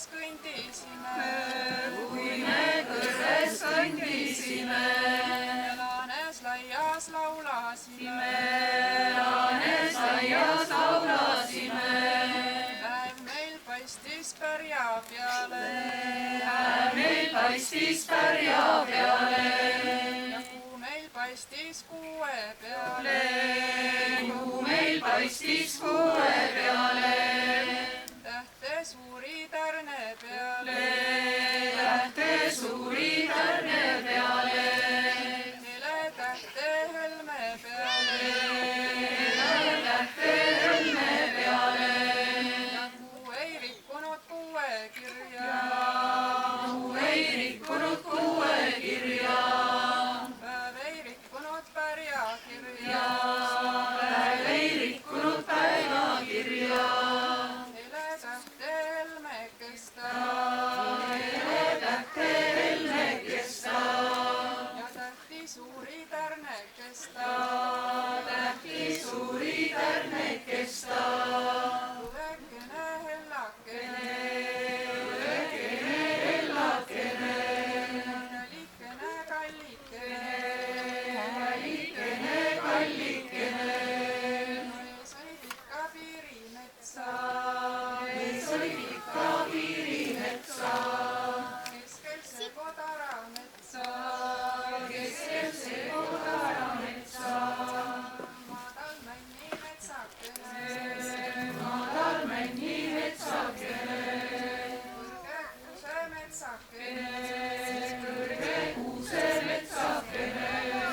kõndisime. Laanes laias laulasime. Päev meil paistis pärja peale. Ja kuu meil paistis kuue peale. Tähte suuri tärne peale. Heletähte helme peale. Ja kuu ei rikkunud kuue kirja. Päev ei rikkunud pärja kirja. Heletähte helmekesta. Ja tähti suuri tärnekesta. Õekene hellakene. Kallikene kallikene. No ees oli pikka piirimetsa. Keskel see kodarametsa. Madal männi metsakene. Kõrge kuuse metsakene. Ja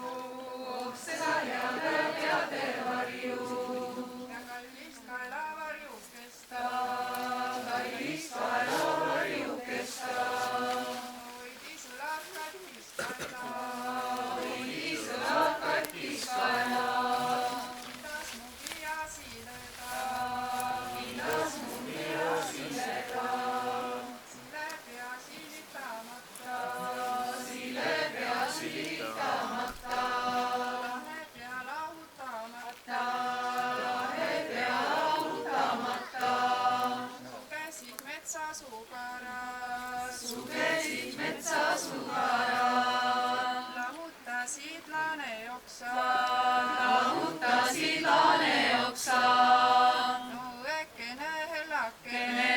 oh seda heada peade varju. Ja kallist kaelavarjukesta. Hoidis õlad katkis kaela. Kindas mu pea silega. Sille pea silitamata. Lahe pea lahutamata. Sugesid metsasugarad. Lahutasid laaneoksa. No õekene hellakene.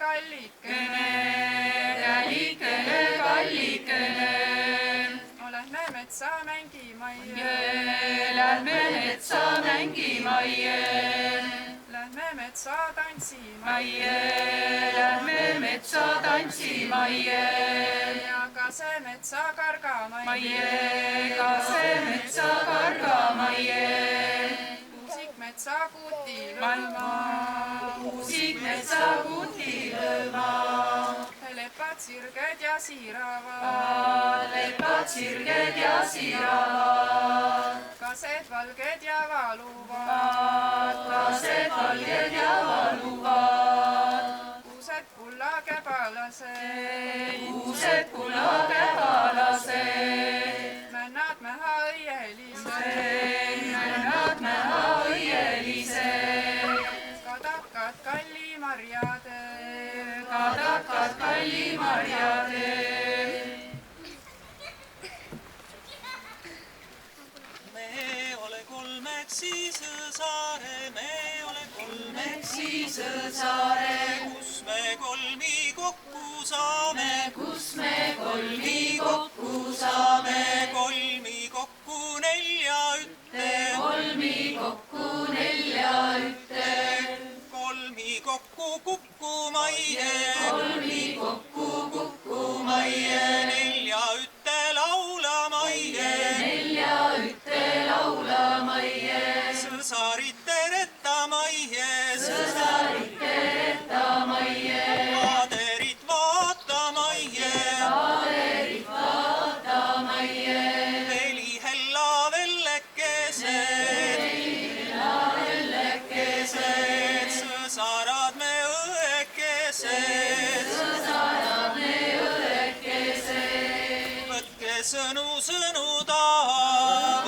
Kallikene. No lähme metsa mängimajje. Lähme metsa tantsimajje. Ja ka see metsa kargamajje. Kuusik metsa kuti lõõma. Lepad sirged ja siiravad. Kased valged ja valuvad. Kuused kullakäpalased. Männad mäha õielised. Kadakad kallimarjade. Me ole kolmeksi Sõõsaare, kus me kolmi kokku saame. Kolmi kokku nelja ütte. Kolmi kokku kukkumajje. Nelja ütte laulamajje. Sõõsarite rettamajje. Vaaderit vaatamajje. Helihella vellekesed. Sõõsarad me õekesed. Võtke sõnu taha.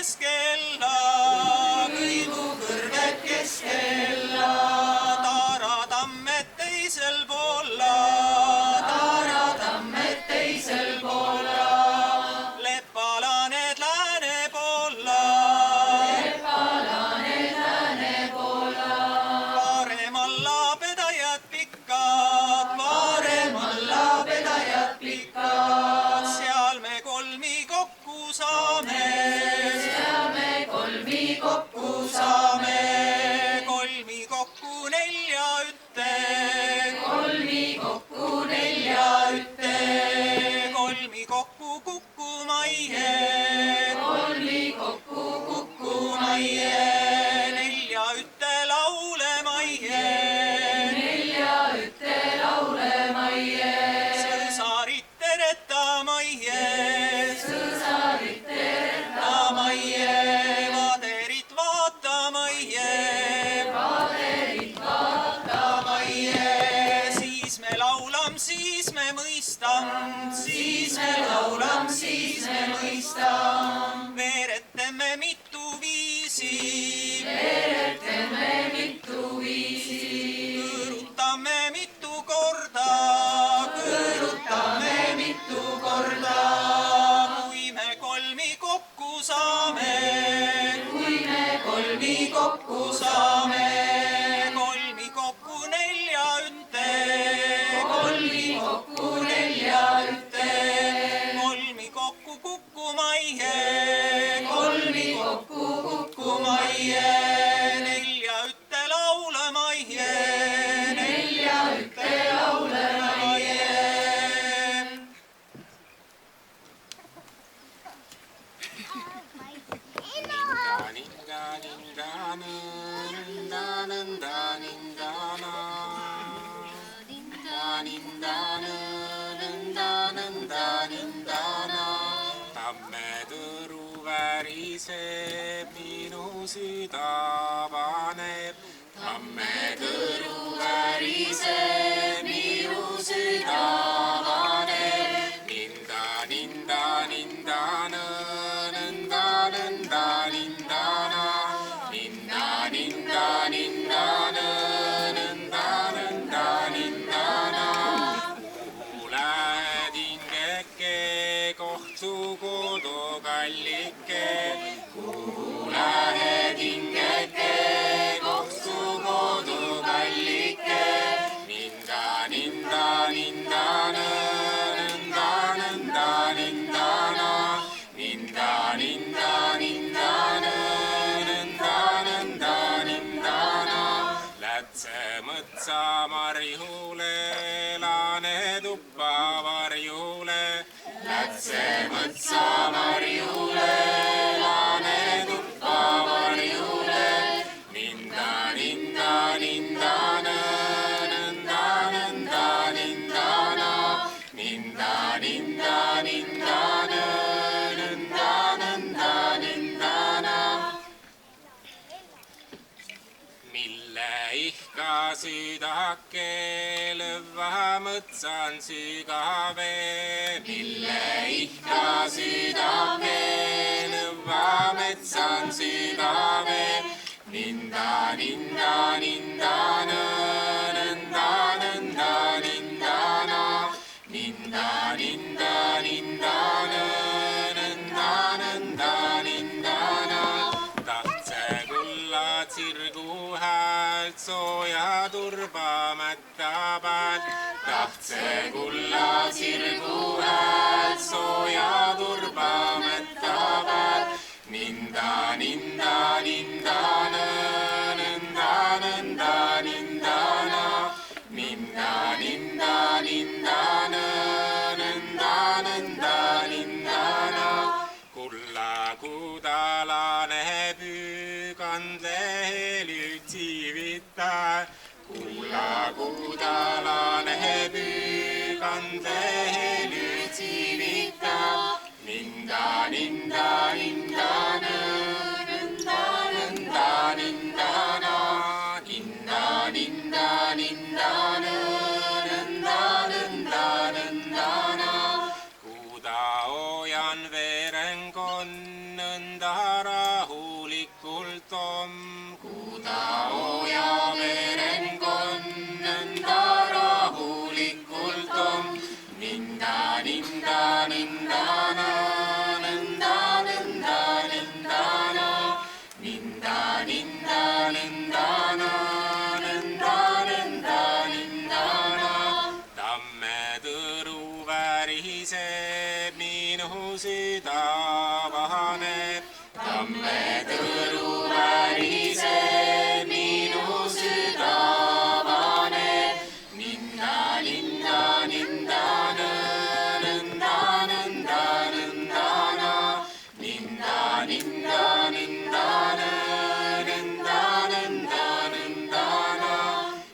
keskella, kõivukõrved keskella. Taaratammed teisel poolda, taaratammed teisel poolda. Leppalaned lääne poolda, leppalaned lääne poolda. Varemal laapedajad pikad, varemal laapedajad pikad. Seal me kolmi kokku saame, seal me kolmi kokku saame. Kolmi kokku nelja ütte, kolmi kokku nelja ütte. Kolmi kokku kukkumajje, kolmi kokku kukkumajje. Nelja ütte laulemajje, nelja ütte laulemajje. Sõsarit teretamajje, sõsarit teretamajje. Vaderit vaatamajje, vaderit vaatamajje. Siis me laulam, siis me mõistam, siis me laulam, siis me mõistam. Veeretame mitu viisi, veeretame mitu viisi. Kõõrutame mitu korda, kõõrutame mitu korda. Kui me kolmi kokku saame, kui me kolmi kokku saame. Kolmi kokku nelja ütte, kolmi kokku nelja ütte. Kolmi kokku kukkumajje, kolmi kokku kukkumajje. Nelja ütte laulemajje, nelja ütte laulemajje. Tammetõru väriseb, minu süda paneb. Tammetõru väriseb, minu süda paneb. Ninda, ninda, ninda, nõnda, nõnda, nindana. Ninda, ninda, ninda, nõnda, nõnda, nindana. Kuhu lähed hingeke, kohtu kodu kallike. Kuhu lähed hingeke, kohtu kodu kallike. Ninda, ninda, ninda, nõnda, nõnda, nindana. Ninda, ninda, ninda, nõnda, nõnda, nindana. Lätse mõtsa marjule, laane tuppa varjule. Lätse mõtsa marjule, laane tuppa varjule. Ninda, ninda, ninda, nõnda, nõnda, nindana. Ninda, ninda, ninda, nõnda, nõnda, nindana. Mille ihka südake, lõva mõtsan sügave. Mille ihka südake, lõva mõtsan sügave. Ninda, ninda, ninda, nõnda, nõnda, nindana. Ninda, ninda, ninda, nõnda, nõnda, nindana. Tahtse kulla tsirgu häält, sooja turba mättabad. Tahtse kulla tsirgu häält, sooja turba mättabad. Ninda, ninda, ninda, nõnda, nõnda, nindana. Ninda, ninda, ninda, nõnda, nõnda, nindana. Kulla kudalane püükandle lütsivita. Kulla kudalane püükandle lütsivita. Ninda, ninda, ninda, nõnda, nõnda, nindana. Ninda, ninda, ninda, nõnda, nõnda, nindana. Kuda ojan verengon nõnda om. Kuda ja verenkond nõnda rahulikult om. Ninda, ninda, nindana, nõnda, nõnda, nindana. Ninda, ninda, nindana, nõnda, nõnda, nindana. Tammetõru väriseb, minu süda vahaneb. Tammetõru väriseb, minu süda vahaneb. Ninda, ninda, nindana, nõnda, nõnda, nõndana. Ninda, ninda, nindana, nõnda, nõnda, nõndana.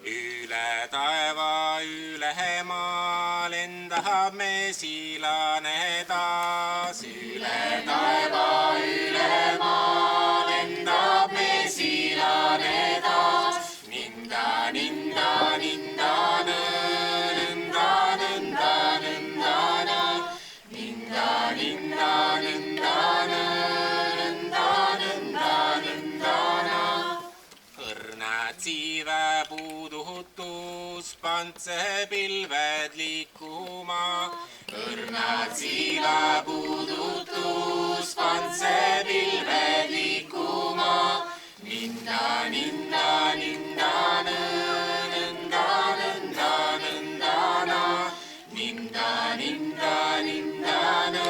Üle taeva, üle maa lendab mesilane taas. Üle taeva, üle maa lendab mesilane taas. Ninda, ninda, nindana, nõnda, nõnda, nõndana. Ninda, ninda, nindana, nõnda, nõnda, nõndana. Õrnad siive puudutus, pantsepilved liikuma. Õrnad siive puudutus, pantsepilved liikuma. Ninda, ninda, nindana, nõnda, nõnda, nõndana. Ninda, ninda, nindana,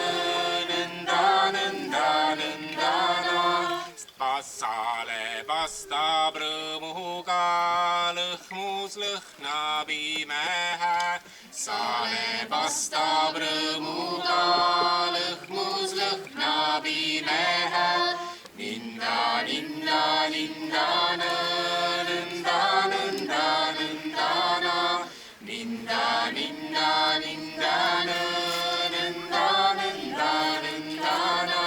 nõnda, nõnda, nõndana. Passale pastab rõõmuga, lõhmus lõhnab imehe. Sale pastab rõõmuga, lõhmus lõhnab imehe. Ninda, ninda, nindana, nõnda, nõnda, nõndana. Ninda, ninda, nindana, nõnda, nõnda, nõndana.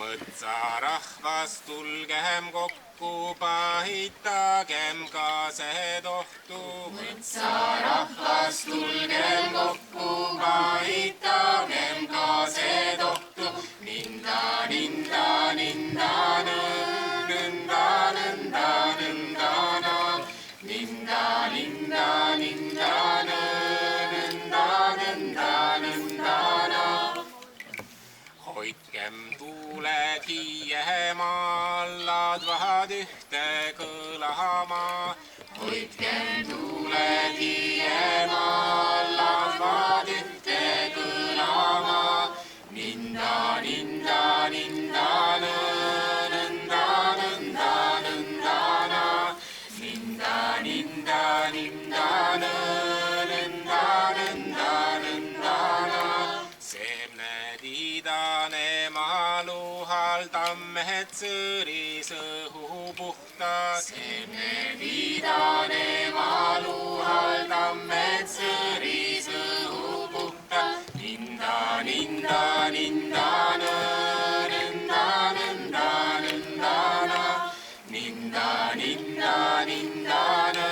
Mõtsarahvas, tulgem kokku, pahitagem kaasedohtu. Mõtsarahvas, tulgem kokku, pahitagem kaasedohtu. Ninda, ninda, nindana, nõnda, nõnda, nõndana. Ninda, ninda, nindana, nõnda, nõnda, nõndana. Hoidkem tuulekiie maal, ladvad ühte kõlama. Hoidkem tuulekiie maal, ladvad ühte kõlama. Ninda, ninda, nindana, nõnda, nõnda, nõndana. Ninda, ninda, nindana, nõnda, nõnda, nõndana. Seemnetiidane maaluhal, tammehed sõõris õhu puhta. Seemnetiidane maaluhal, tammehed sõõris õhu puhta. Ninda, ninda, nindana, nõnda, nõnda, nõndana. Ninda, ninda, nindana,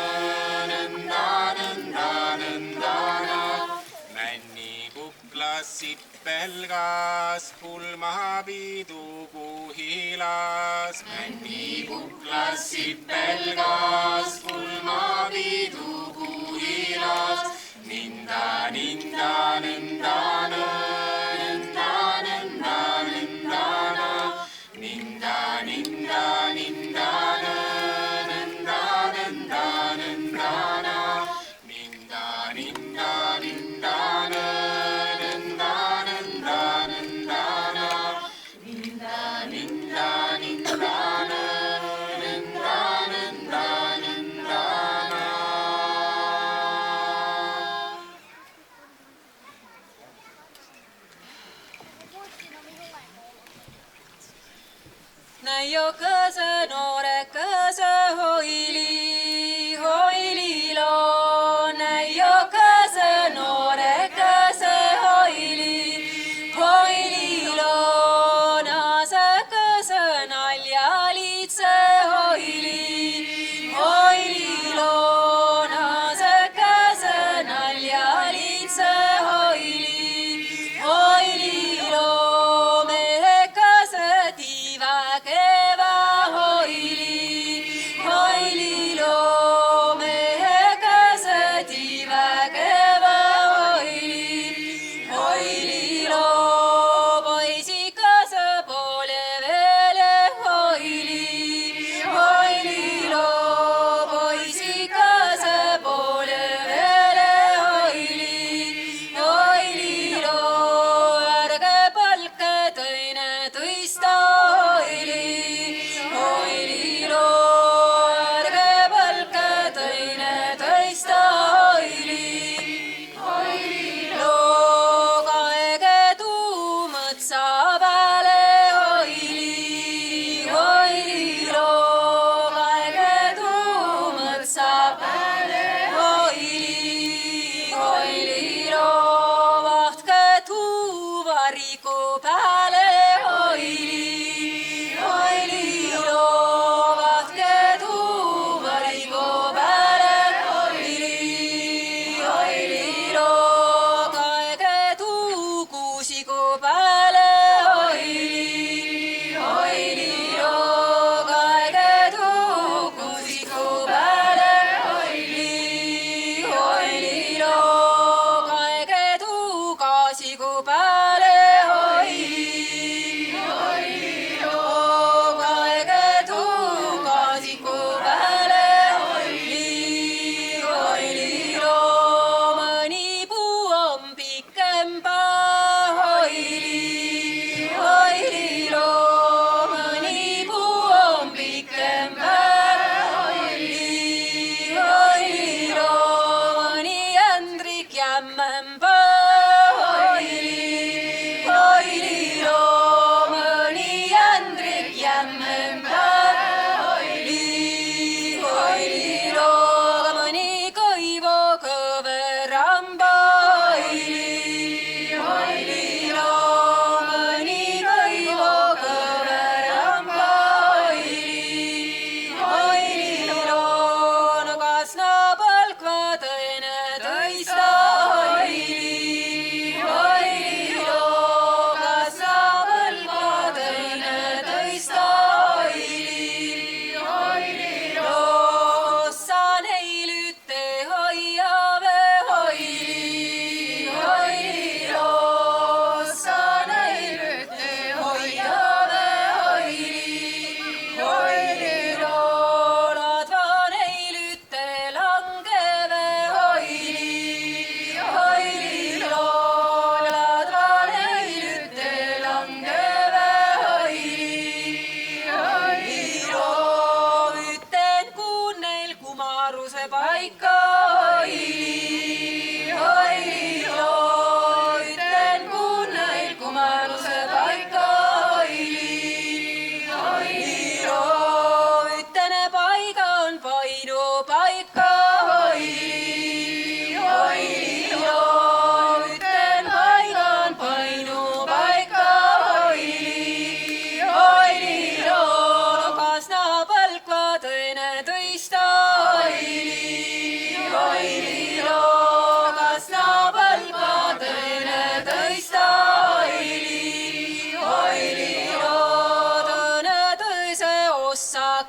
nõnda, nõnda, nõndana. Männikuklas sipelgas, pulmapidu kuhilas. Männikuklas sipelgas, pulmapidu kuhilas. Ninda, ninda, nindana, nõnda, nõnda, nõndana. Ninda, ninda, nindana, nõnda, nõnda, nõndana. Ninda, ninda, nindana, nõnda, nõnda, nõndana. Ninda, ninda, nindana, nõnda, nõnda, nõndana. Näiokõse noorekõse hoili, hoililo. Näiokõse noorekõse hoili, hoililo. Nasekõse naljaliitse hoili, hoililo. Nasekõse naljaliitse hoili, hoililo. Mehekõse tiiva keva hoili.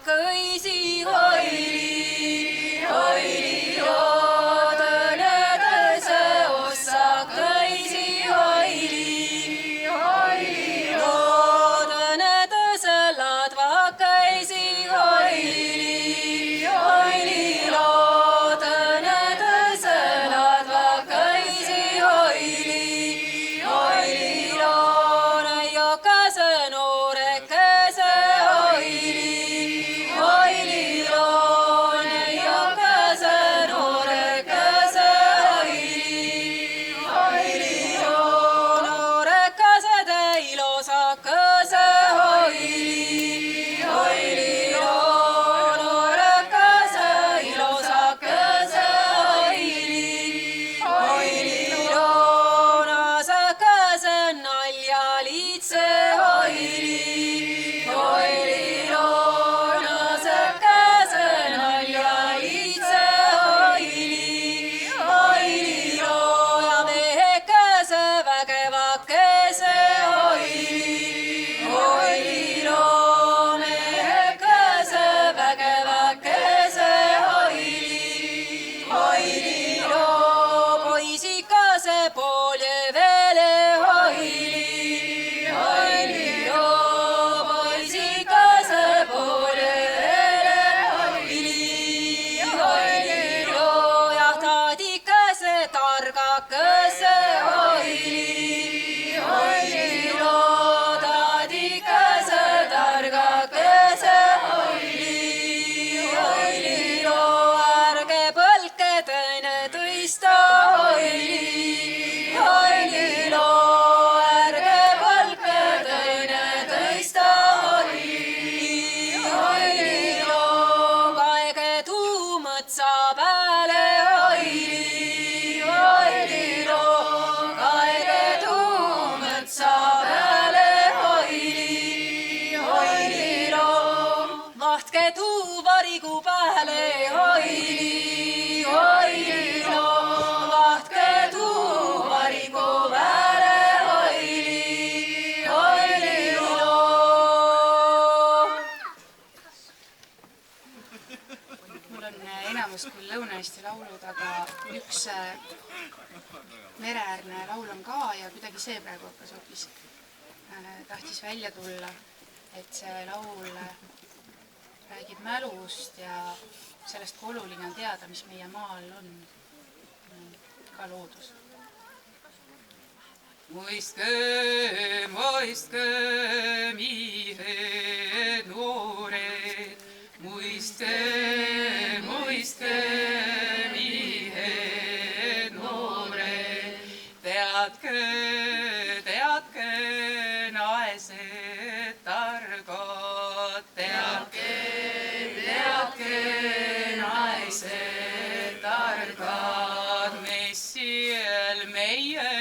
kõisi hoili, hoili loodane tõse ossa kõisi hoili, hoili loodane tõse ladva kõisi hoili, hoili loodane tõse ladva kõisi hoili, hoili loona jokase noorekese hoili, hoili loona jokase noorekese hoili, hoili loona noorekase teilosakese hoili, hoili loona noorekase ilosakese hoili, hoili loona sakase naljaliitse hoili, hoili loona sakase naljaliitse hoili, hoili looja mehekese vägevakese hoili, hoili loo mehekese vägevakese hoili, hoili loo poisikase poljevele hoili, hoili loo poisikase poljevele hoili, hoili loo ja taadikese targakese hoili, hoili loo taadikese targakese hoili, hoili loo ärge põlke teineteist hoili, hoili loo ärge põlke teineteist hoili, hoili loo kaege tuumõtsa peale hoili, hoili loo kaege tuumõtsa peale hoili, hoili loo vahtke tuuvarigu peale hoili, hoili loo vahtke tuuvarigu peale hoili, hoili loo. Mul on enamus küll Lõuna-Eesti laulud, aga üks mereäärne laul on ka ja kuidagi see praegu hakkas hoopis tahtis välja tulla, et see laul räägib mälust ja sellest, kui oluline on teada, mis meie maal on, ka loodus. Mõistke, mõistke, mihed noored, mõistke, mõistke, mihed noored, teadke, teadke, naised targad, teadke, teadke, naised targad, messil meie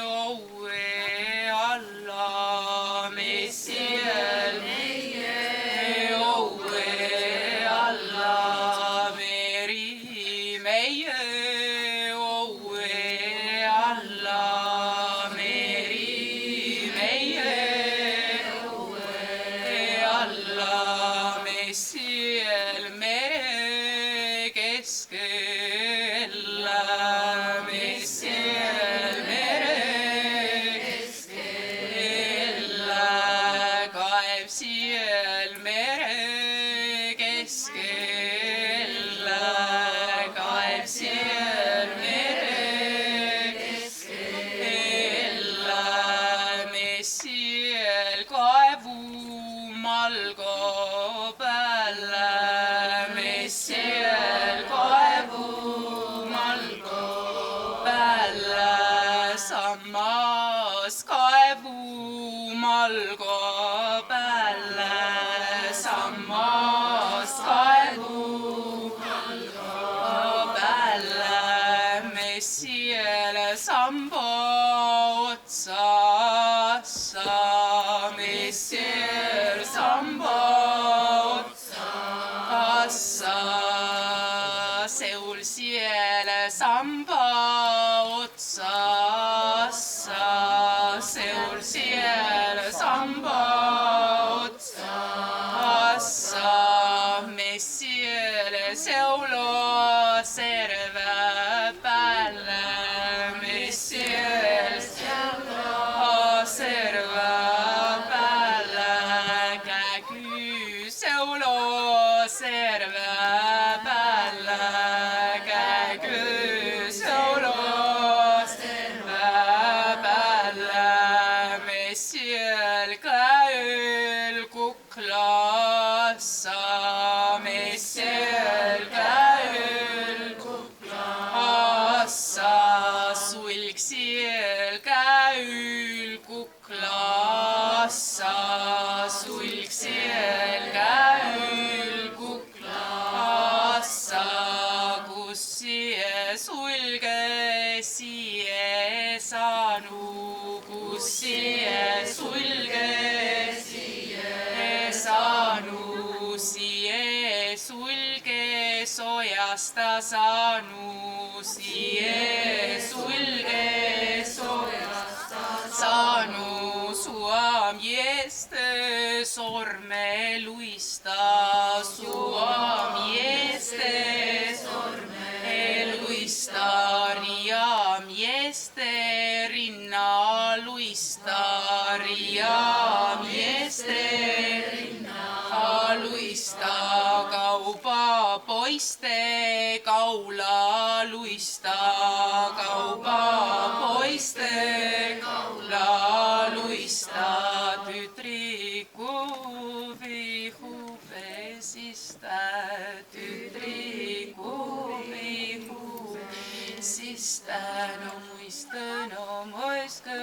õue alla, messil meie õue alla, meri meie õue alla, meri meie õue alla, messil mere keskel, messil mere keskel, kaeb siel mere keskel, kaeb siel mere keskel, messil kaevu malgo peal, messil kaevu malgo peal, sammas kaevu malgo peal, sammas kaevu malgo peal, messil samba otsas, messil samba otsas, seul siel samba otsas, seul siel samba otsas, kuklassa, messiel käül kuklassa, sulg siel käül kuklassa, sulg siel käül kuklassa, kus sie sulge sie saanu, kus sie sulge sie saanu, sie sulge sojasta saanu, sie sulge sojasta saanu, suam jeste sorme luista, suam jeste sorme luista, riam jeste rinna luista, riam jeste rinna luista, kauba poiste kaula luista, kauba poiste kaula luista, tütriku vihu pesistä, tütriku vihu pesistä, no muistke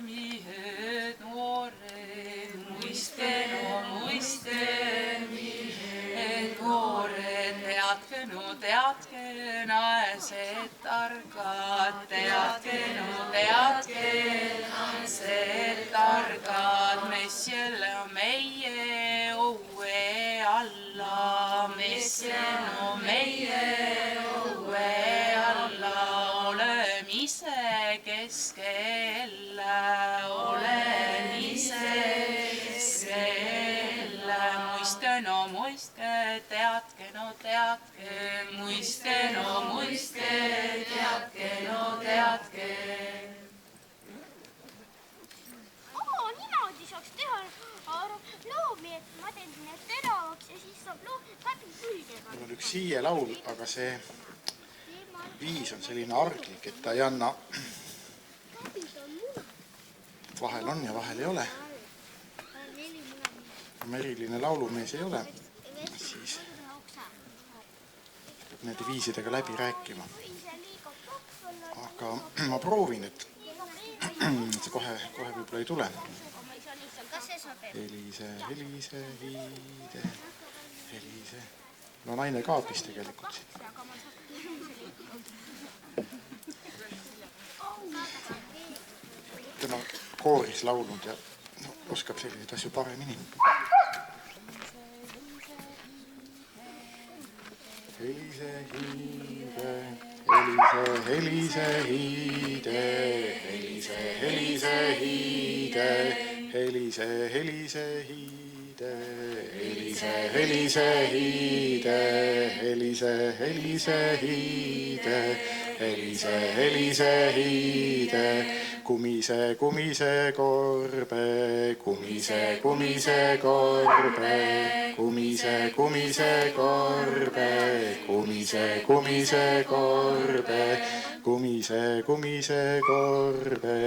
miehed noored, muistke miehed noored, teadke naised targad, teadke naised targad, messiel on meie õue alla, messiel on meie õue alla, oleme ise keskel, olen ise keskel, muistke, teadke, muistke, teadke. Niimoodi saaks teha loomi, et ma teen need teravaks ja siis saab loom läbi külgega. Mul on üks siie laul, aga see viis on selline arglik, et ta ei anna. Vahel on ja vahel ei ole. Kui eriline laulumees ei ole, siis peab nende viisidega läbi rääkima. Aga ma proovin, et see kohe võib-olla ei tule. Helise, hiide, helise. No naine kaabis tegelikult siin. Tema kooris laulnud ja oskab selliseid asju paremini. Helise, hiide, helise, hiide, helise, hiide, helise, hiide, helise, hiide, helise, hiide, kumise korbe, kumise korbe, kumise korbe, kumise korbe, kumise korbe,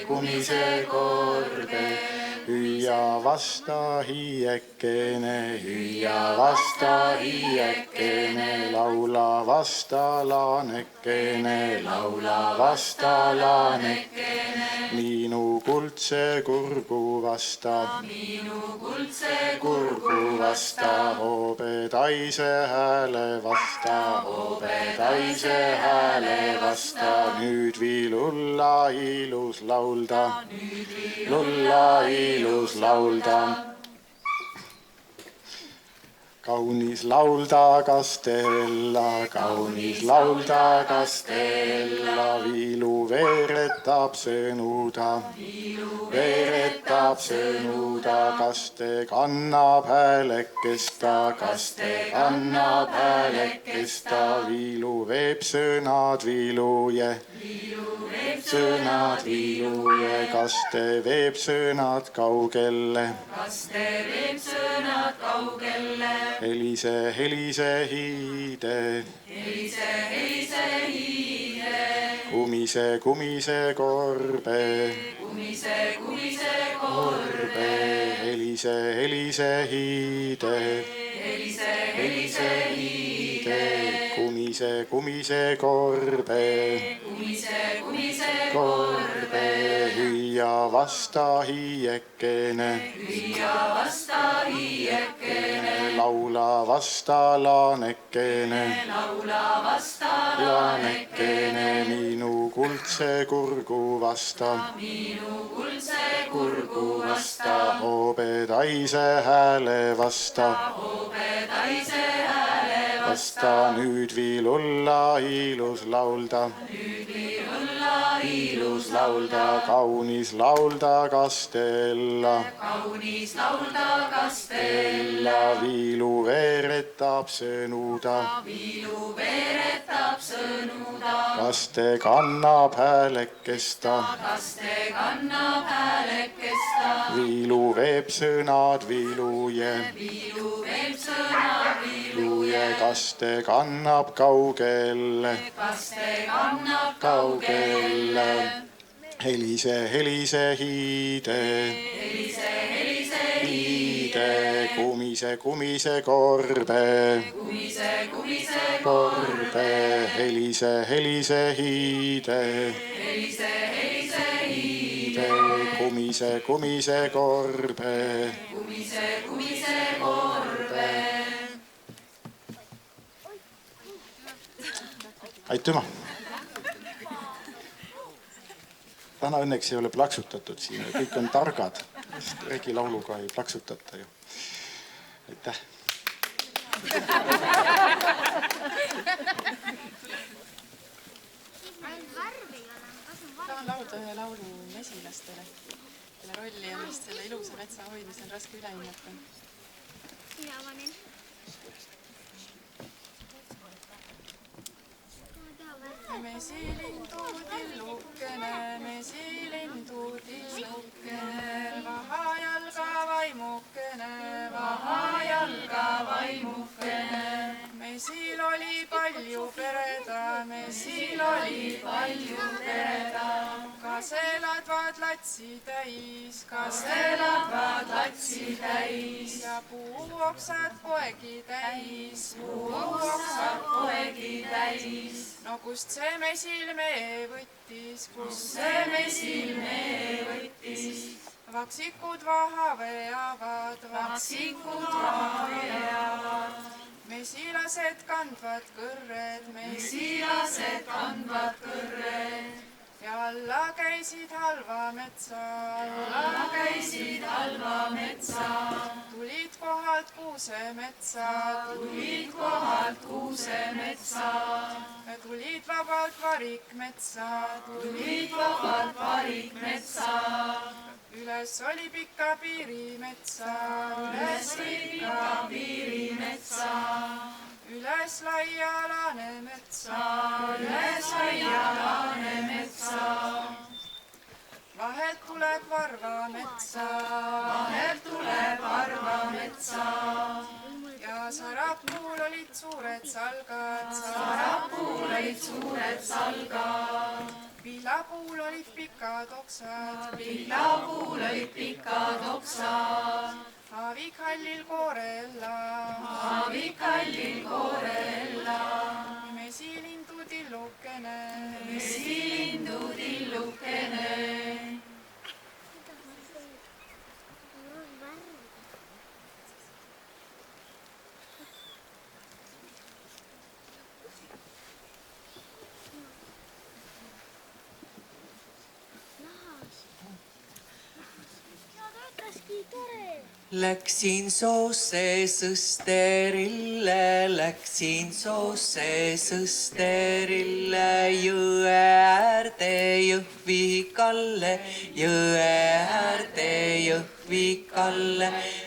kumise korbe, hüüa vasta hiiekene, laula vasta laanekene, minu kuldse kurgu vasta, hoobedaise hääle vasta, nüüd viilulla ilus laulda, kaunis laulda Kastella, viilu veeretab sõnuda, kaste kannab häälekesta, viilu veeb sõnad viiluje, kaste veeb sõnad kaugelle, helise hiide, kumise korbe, helise helise hiide. Helise hiide, kumise korbe. Korbe, hüüa vasta hiiekene. Laula vasta laanekene. Laanekene minu kuldse kurgu vasta. Hoobedaise hääle vasta. Vasta nüüd viil olla ilus laulda. Ilus laulda, kaunis laulda kastella. Ella viilu veeretab sõnuda. Kaste kannab häälekesta. Viilu veeb sõnad viiluje. Kaste kannab kaugelle. Kaugelle. Helise hiide. Hiide, kumise korbe. Korbe, helise hiide. Hiide, kumise korbe. Aitüma! Täna õnneks ei ole plaksutatud siin, kõik on targad. Regi lauluga ei plaksutata ju. Aitäh! Tahan laulda ühe laulu mesilastele, kelle rolli on vist selle ilusa metsa hoidmisel raske üle hinnata. Mina panin. Mesilindu tillukene, vahajalga vaimukene. Mesil oli palju pereda, kaselad vaad latsi täis, ja puuoksad poegi täis. No kust see mesil mee võttis, Vaksikud vaha veavad, mesilased kandvad kõrred, ja alla käisid halva metsa, tulid kohalt kuusemetsa, tulid vabalt varikmetsa, üles oli pika piirimetsa, üles laia laanemetsa, vahelt tuleb varvametsa, ja Sarapuul olid suured salgad, Villapuul olid pikad oksad, Aavikallil koorella, mesilindu tillukene. Läksin soosse sõsterille, jõe äärde Jõhvikalle,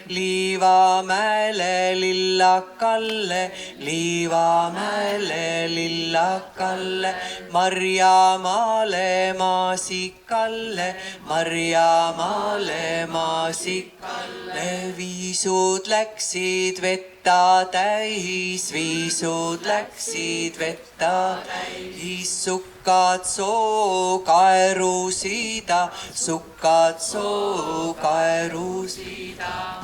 Liivamäele lillakalle, Marjamaale maasikalle, viisud läksid vetta täis, sukkad soo kaerusida,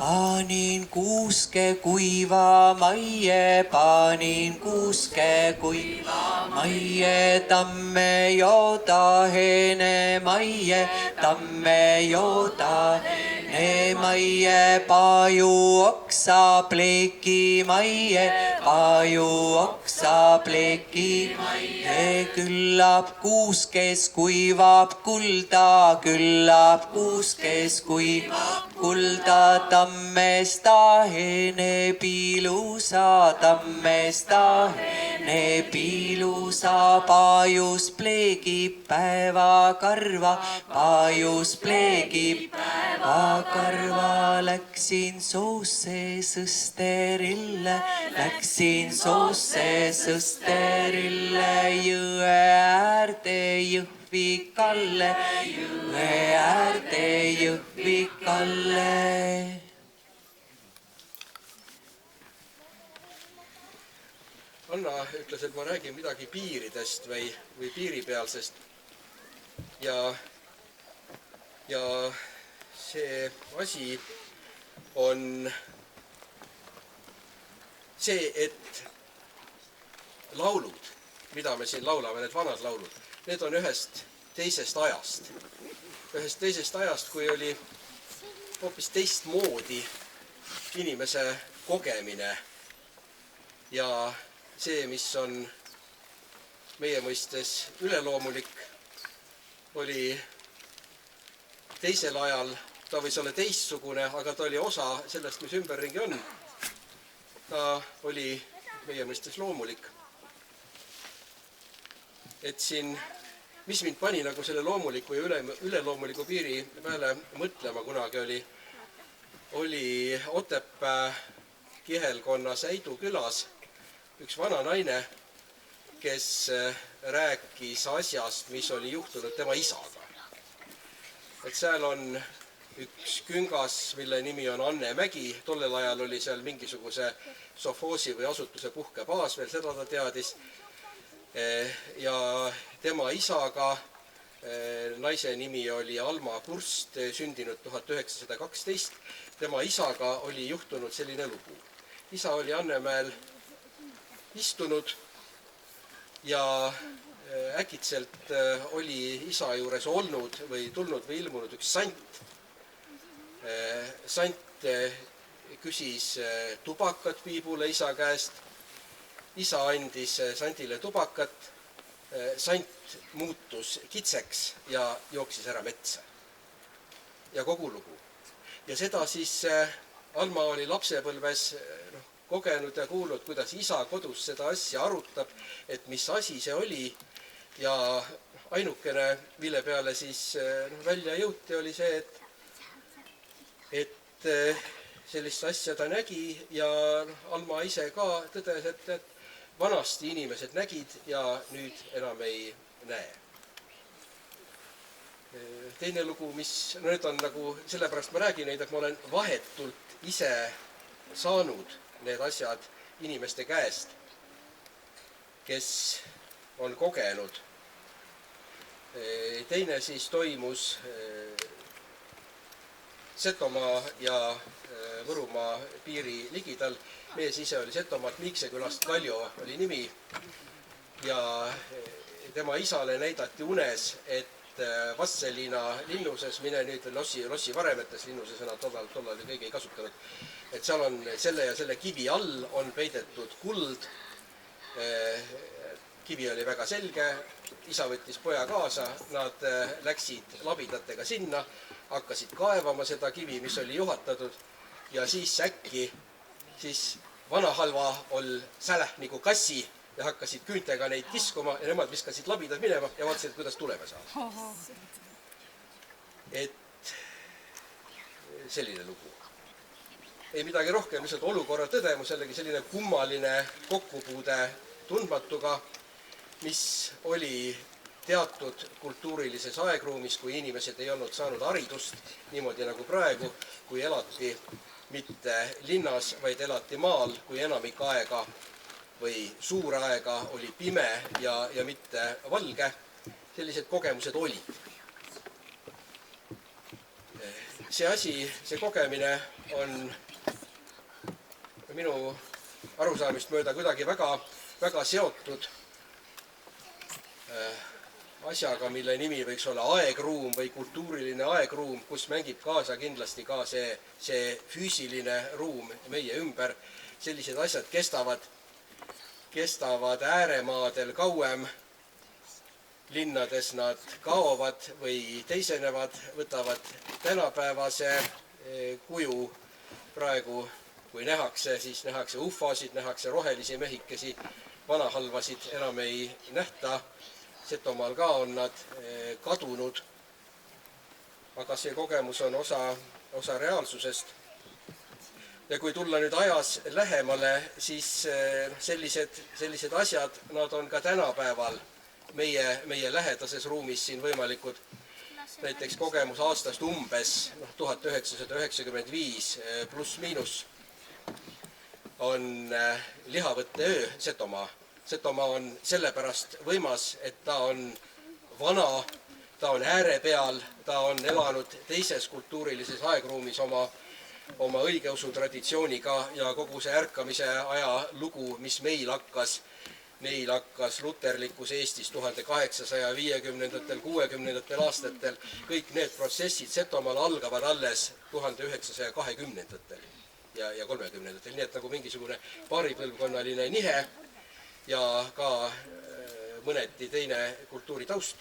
panin kuuske kuiva maie, panin kuuske kuiva maie, tamme joodahene maie, tamme joodahene maie, paju oksa pleki maie, paju oksa pleki maie, küllap kuuskes kuivab kulda, küllap kuuskes kuivab kulda, tammest ahene piilusa, tammest ahene piilusa, pajus pleegib päevakarva, pajus pleegib päevakarva, läksin soosse sõsterille, läksin soosse sõsterille, jõe äärde Jõhvikalle, jõe äärde Jõhvikalle. Anna ütles, et ma räägin midagi piiridest või piiripealsest ja see asi on see, et laulud, mida me siin laulame, need vanad laulud, need on ühest teisest ajast, kui oli hoopis teistmoodi inimese kogemine ja see, mis on meie mõistes üleloomulik, oli teisel ajal, ta võis olla teistsugune, aga ta oli osa sellest, mis ümberringi on. Ta oli meie mõistes loomulik. Et siin, mis mind pani nagu selle loomuliku ja üleloomuliku piiri peale mõtlema kunagi oli Otepää kihelkonna Säidu külas üks vana naine, kes rääkis asjast, mis oli juhtunud tema isaga. Et seal on üks küngas, mille nimi on Anne Mägi. Tollel ajal oli seal mingisuguse sovhoosi või asutuse puhkebaas, veel seda ta teadis. Ja tema isaga, naise nimi oli Alma Kurst, sündinud 1912. Tema isaga oli juhtunud selline lugu. Isa oli Annemäel istunud ja äkitselt oli isa juures olnud või tulnud või ilmunud üks sant. Sant küsis tubakat piibule isa käest. Isa andis sandile tubakat. Sant muutus kitseks ja jooksis ära metsa. Ja kogu lugu. Ja seda siis Alma oli lapsepõlves kogenud ja kuulnud, kuidas isa kodus seda asja arutab, et mis asi see oli. Ja ainukene, mille peale siis välja jõuti, oli see, et sellist asja ta nägi ja Alma ise ka tõdes, et vanasti inimesed nägid ja nüüd enam ei näe. Teine lugu, mis nüüd on nagu, sellepärast ma räägin neid, et ma olen vahetult ise saanud need asjad inimeste käest, kes on kogenud. Teine siis toimus Setomaa ja Võrumaa piiri ligidal. Mees ise oli Setomaalt, Miiksekülast, Kaljo oli nimi. Ja tema isale näidati unes, et Vastseliina linnuses, mine nüüd Lossi varemetes, linnuse sõna tollal ju keegi ei kasutanud, et seal on selle ja selle kivi all on peidetud kuld. Kivi oli väga selge, isa võttis poja kaasa, nad läksid labidatega sinna, hakkasid kaevama seda kivi, mis oli juhatatud ja siis äkki vanahalva oli säläh nagu kassi ja hakkasid küüntega neid kiskuma ja nemad viskasid labidad minema ja vaatasid, kuidas tulema saab. Et selline lugu. Ei midagi rohkem, lihtsalt olukorra tõdemus, jällegi selline kummaline kokkupuude tundmatuga, mis oli teatud kultuurilises aegruumis, kui inimesed ei olnud saanud haridust niimoodi nagu praegu, kui elati mitte linnas, vaid elati maal, kui enamik aega või suur aega oli pime ja mitte valge. Sellised kogemused olid. see asi, see kogemine on minu arusaamist mööda kuidagi väga seotud asjaga, mille nimi võiks olla aegruum või kultuuriline aegruum, kus mängib kaasa kindlasti ka see füüsiline ruum meie ümber. Sellised asjad kestavad ääremaadel kauem, linnades nad kaovad või teisenevad, võtavad tänapäevase kuju. Praegu, kui nähakse, siis nähakse ufosid, nähakse rohelisi mehikesi, vanahalvasid enam ei nähta. Setomaal ka on nad kadunud, aga see kogemus on osa reaalsusest. Ja kui tulla nüüd ajas lähemale, siis sellised asjad, nad on ka tänapäeval meie lähedases ruumis siin võimalikud. Näiteks kogemus aastast umbes 1995 pluss miinus on lihavõtte öö Setomaa. Setomaa on sellepärast võimas, et ta on vana, ta on ääre peal, ta on elanud teises kultuurilises aegruumis oma õigeusu traditsiooniga ja kogu see ärkamise aja lugu, mis meil hakkas luterlikus Eestis 1850-ndatel, 60-ndatel aastatel, kõik need protsessid Setomaal algavad alles 1920-ndatel ja 30-ndatel, nii et nagu mingisugune paaripõlvkonnaline nihe ja ka mõneti teine kultuuritaust.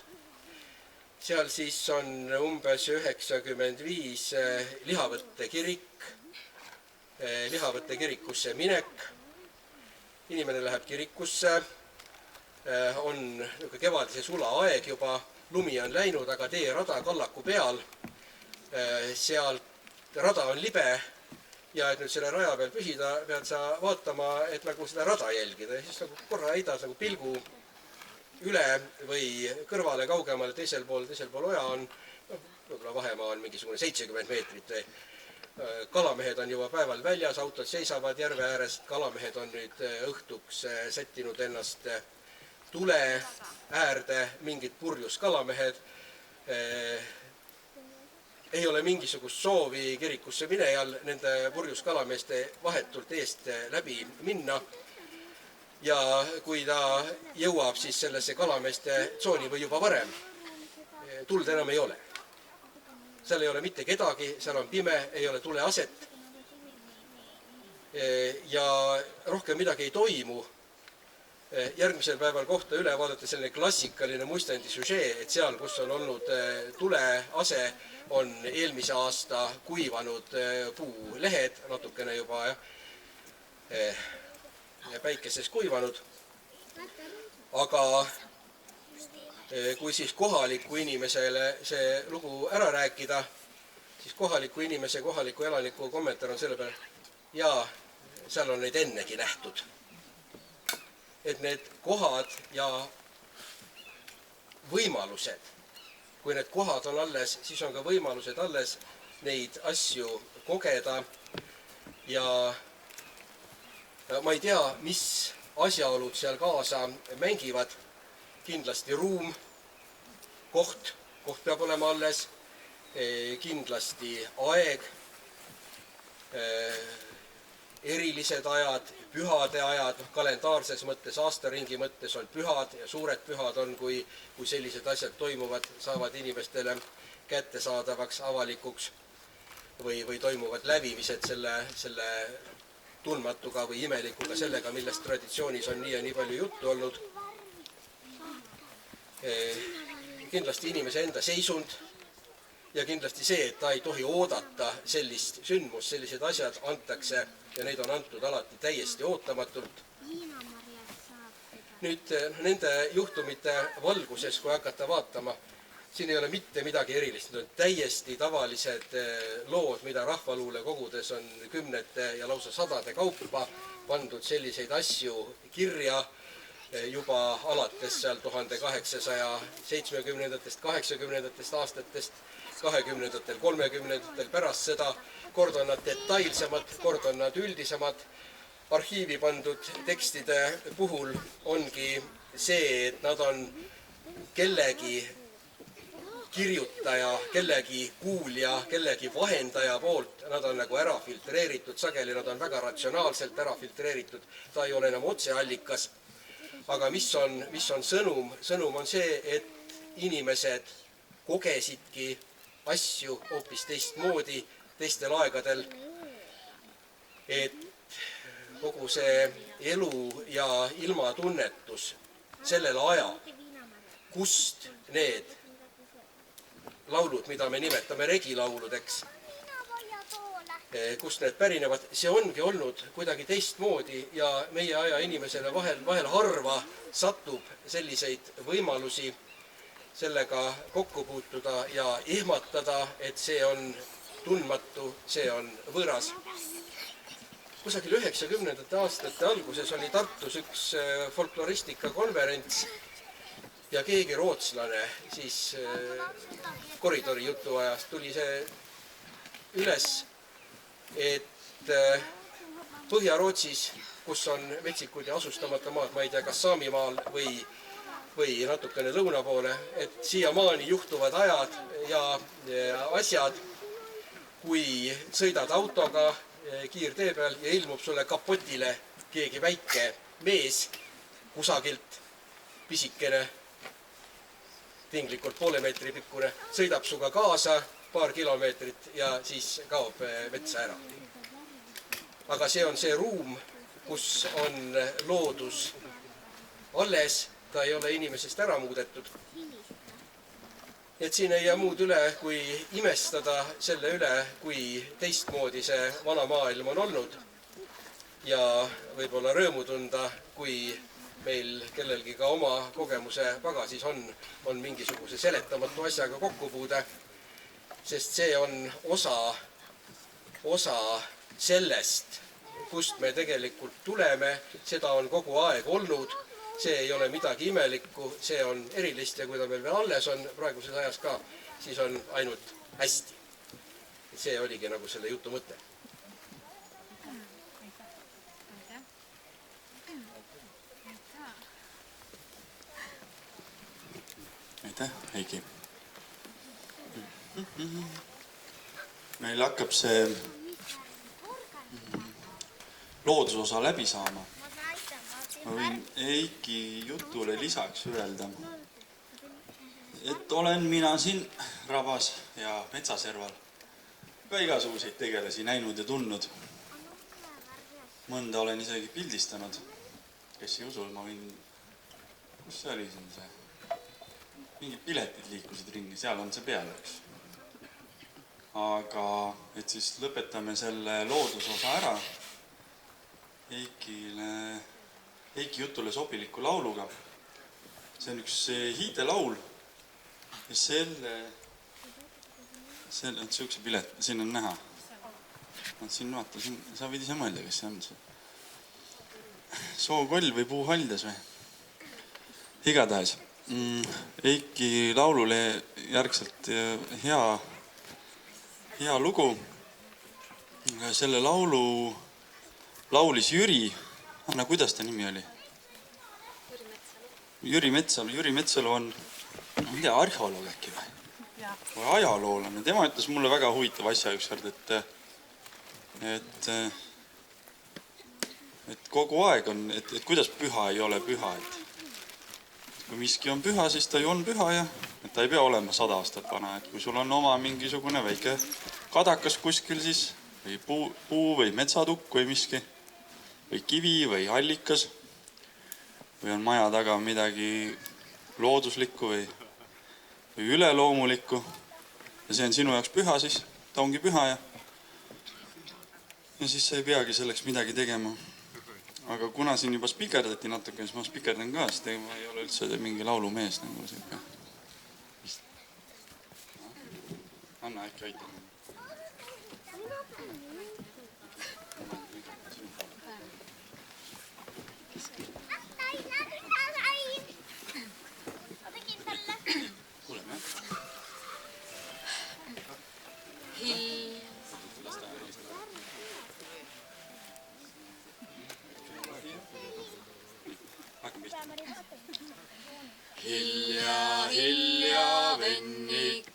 Seal siis on umbes 95 lihavõtte kirik, lihavõtte kirikusse minek. Inimene läheb kirikusse, on kevadise sula aeg juba, lumi on läinud, aga teerada kallaku peal. Sealt rada on libe ja et nüüd selle raja peal püsida, pead sa vaatama, et nagu seda rada jälgida. Ja siis nagu korra heidad nagu pilgu üle või kõrvale kaugemale, teisel pool oja on, võib-olla vahemaa on mingisugune 70 meetrit. Kalamehed on juba päeval väljas, autod seisavad järve ääres, kalamehed on nüüd õhtuks sättinud ennast tule äärde, mingid purjus kalamehed. Ei ole mingisugust soovi kirikusse minejal nende purjus kalameeste vahetult eest läbi minna. Ja kui ta jõuab siis sellesse kalameeste tsooni või juba varem, tuld enam ei ole. Seal ei ole mitte kedagi, seal on pime, ei ole tuleaset. Ja rohkem midagi ei toimu. Järgmisel päeval kohta üle vaadata selline klassikaline muistendi süžee, et seal, kus on olnud tulease, on eelmise aasta kuivanud puulehed, natukene juba päikeses kuivanud. Aga kui siis kohaliku inimesele see lugu ära rääkida, siis kohaliku elaniku kommentaar on selle peale, jaa, seal on neid ennegi nähtud. Et need kohad ja võimalused, kui need kohad on alles, siis on ka võimalused alles neid asju kogeda. Ja ma ei tea, mis asjaolud seal kaasa mängivad. Kindlasti ruum, koht peab olema alles, kindlasti aeg, erilised ajad, pühade ajad, kalendaarses mõttes, aastaringi mõttes on pühad ja suured pühad on, kui sellised asjad toimuvad, saavad inimestele kättesaadavaks, avalikuks või toimuvad lävimised selle tundmatuga või imelikuga, sellega, millest traditsioonis on nii ja nii palju juttu olnud. Kindlasti inimese enda seisund ja kindlasti see, et ta ei tohi oodata sellist sündmust, sellised asjad antakse ja neid on antud alati täiesti ootamatult. Nüüd nende juhtumite valguses, kui hakata vaatama, siin ei ole mitte midagi erilist. Need on täiesti tavalised lood, mida rahvaluule kogudes on kümnete ja lausa sadade kaupa pandud selliseid asju kirja juba alates seal 1870-ndatest, 80-ndatest aastatest, 20-ndatel, 30-ndatel pärast seda. Kord on nad detailsemad, kord on nad üldisemad. Arhiivi pandud tekstide puhul ongi see, et nad on kellegi kirjutaja, kellegi kuulja, kellegi vahendaja poolt, nad on nagu ära filtreeritud, sageli nad on väga ratsionaalselt ära filtreeritud, ta ei ole enam otseallikas. Aga mis on sõnum? Sõnum on see, et inimesed kogesidki asju hoopis teistmoodi, teistel aegadel, et kogu see elu ja ilmatunnetus sellel ajal, kust need laulud, mida me nimetame regilauludeks, kust need pärinevad, see ongi olnud kuidagi teistmoodi ja meie aja inimesele vahel harva satub selliseid võimalusi sellega kokku puutuda ja ehmatada, et see on tundmatu, see on võõras. Kusagil 90. aastate alguses oli Tartus üks folkloristika konverents ja keegi rootslane siis koridori jutu ajast tuli see üles, et Põhja-Rootsis, kus on metsikud ja asustamata maad, ma ei tea, kas Saamimaal või natukene lõuna poole, et siiamaani juhtuvad ajad ja asjad, kui sõidad autoga kiirtee peal ja ilmub sulle kapotile keegi väike mees kusagilt, pisikene, tinglikult poole meetri pikkune, sõidab suga kaasa paar kilomeetrit ja siis kaob metsa ära. Aga see on see ruum, kus on loodus alles, ta ei ole inimesest ära muudetud. Et siin ei jää muud üle, kui imestada selle üle, kui teistmoodi see vana maailm on olnud ja võib-olla rõõmu tunda, kui meil kellelgi ka oma kogemuse pagasis on mingisuguse seletamatu asjaga kokkupuude, sest see on osa sellest, kust me tegelikult tuleme, seda on kogu aeg olnud, see ei ole midagi imelikku, see on erilist ja kui ta meil veel alles on praeguses ajas ka, siis on ainult hästi. See oligi nagu selle jutu mõte. Aitäh, Heiki. Meil hakkab see loodusosa läbi saama. Ma võin Heiki jutule lisaks öelda, et olen mina siin rabas ja metsaserval ka igasuguseid tegelasi näinud ja tundnud. Mõnda olen isegi pildistanud. Kes ei usu, ma võin... Kus see oli siin see? Mingid piletid liikusid ringi, seal on see peal, eks. Aga, et siis lõpetame selle loodusosa ära Heiki jutule sobiliku lauluga. See on üks hiidelaul ja selle on siukse pilet, siin on näha. Siin vaata, sa võid ise mõelda, kes see on see. Sookoll või puuhaldes või? Igatahes. Heiki laulule järgselt hea lugu. Selle laulu laulis Jüri. Anna, kuidas ta nimi oli? Jüri Metsalu. Jüri Metsalu on, ma ei tea, arheoloog äkki või ajaloolane. Tema ütles mulle väga huvitav asja ükskord, et kogu aeg on, et kuidas püha ei ole püha, et kui miski on püha, siis ta ju on püha ja ta ei pea olema 100 aastat vana. Et kui sul on oma mingisugune väike kadakas kuskil, siis või puu või metsatukk või miski, või kivi või allikas, või on maja taga midagi looduslikku või üleloomulikku ja see on sinu jaoks püha, siis ta ongi püha ja siis sa ei peagi selleks midagi tegema. Aga kuna siin juba spikerdati natuke, siis ma spikerdan ka, sest ma ei ole üldse mingi laulumees nagu siuke. Anna äkki aitab. Kuuleme, Hilja vennik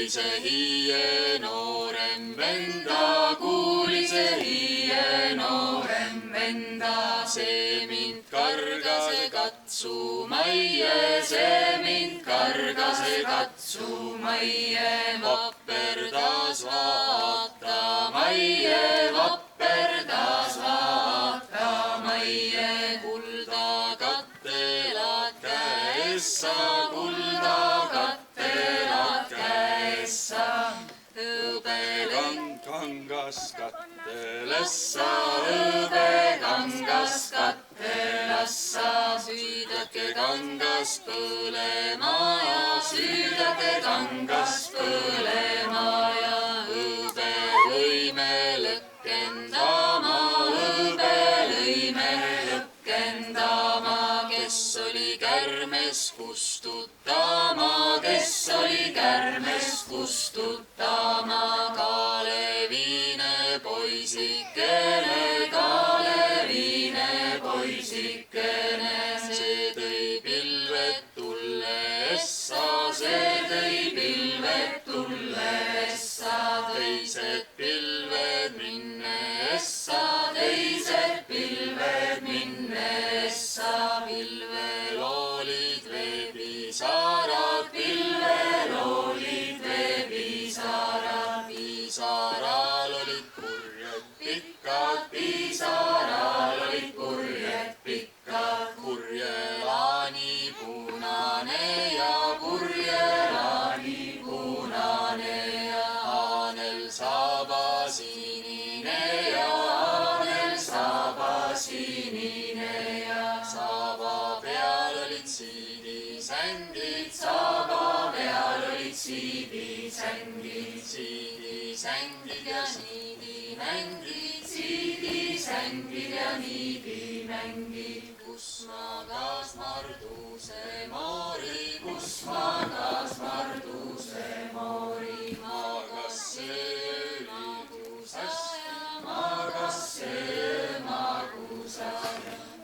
kuulise hiie noorem venda, kuulise hiie noorem venda. see mind kargas katsumaie, see mind kargas katsumaie. vapperdas vaatamaie, vapperdas vaatamaie. kulda kattelad käessa, kulda kattelad käessa. kangas kattelassa, hõbe kangas kattelassa. süüdake kangas põlema ja süüdake kangas põlema ja hõbe lõime lõkkendama, hõbe lõime lõkkendama. kes oli kärmes kustutama, kes oli kärmes kustutama. Kaleviine poisikene, Kaleviine poisikene. see tõi pilved tullessa, see tõi pilved tullessa. teised pilved minneessa, teised pilved minneessa. pilvel olid veepisarad, pilvel olid veepisarad. pisaral olid purjed pikad, pisaral olid purjed pikad. purjelaani punane ja purjelaani punane ja haanel saba sinine ja haanel saba sinine ja saba peal olid siidisändid, saba peal olid siidisändid. siidisändid ja niidimängid, siidisändid ja niidimängid. kus magas Marduse Moori, kus magas Marduse Moori. magas see magusas, magas see magusas.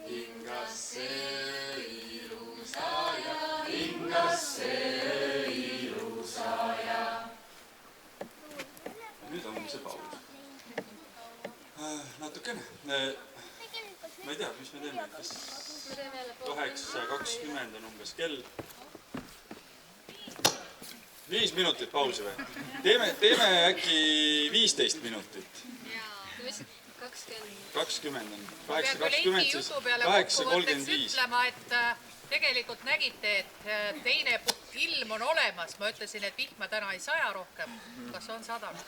hingas see ilusa ja hingas see ilusa ja. nüüd on see paus. natukene. ma ei tea, mis me teeme, kas 8:20 on umbes kell. 5 minutit pausi või? teeme äkki 15 minutit. 20 on. 8:20 siis 8:35. ütlema, et tegelikult nägite, et teine ilm on olemas. ma ütlesin, et vihma täna ei saja rohkem. kas on sadanud?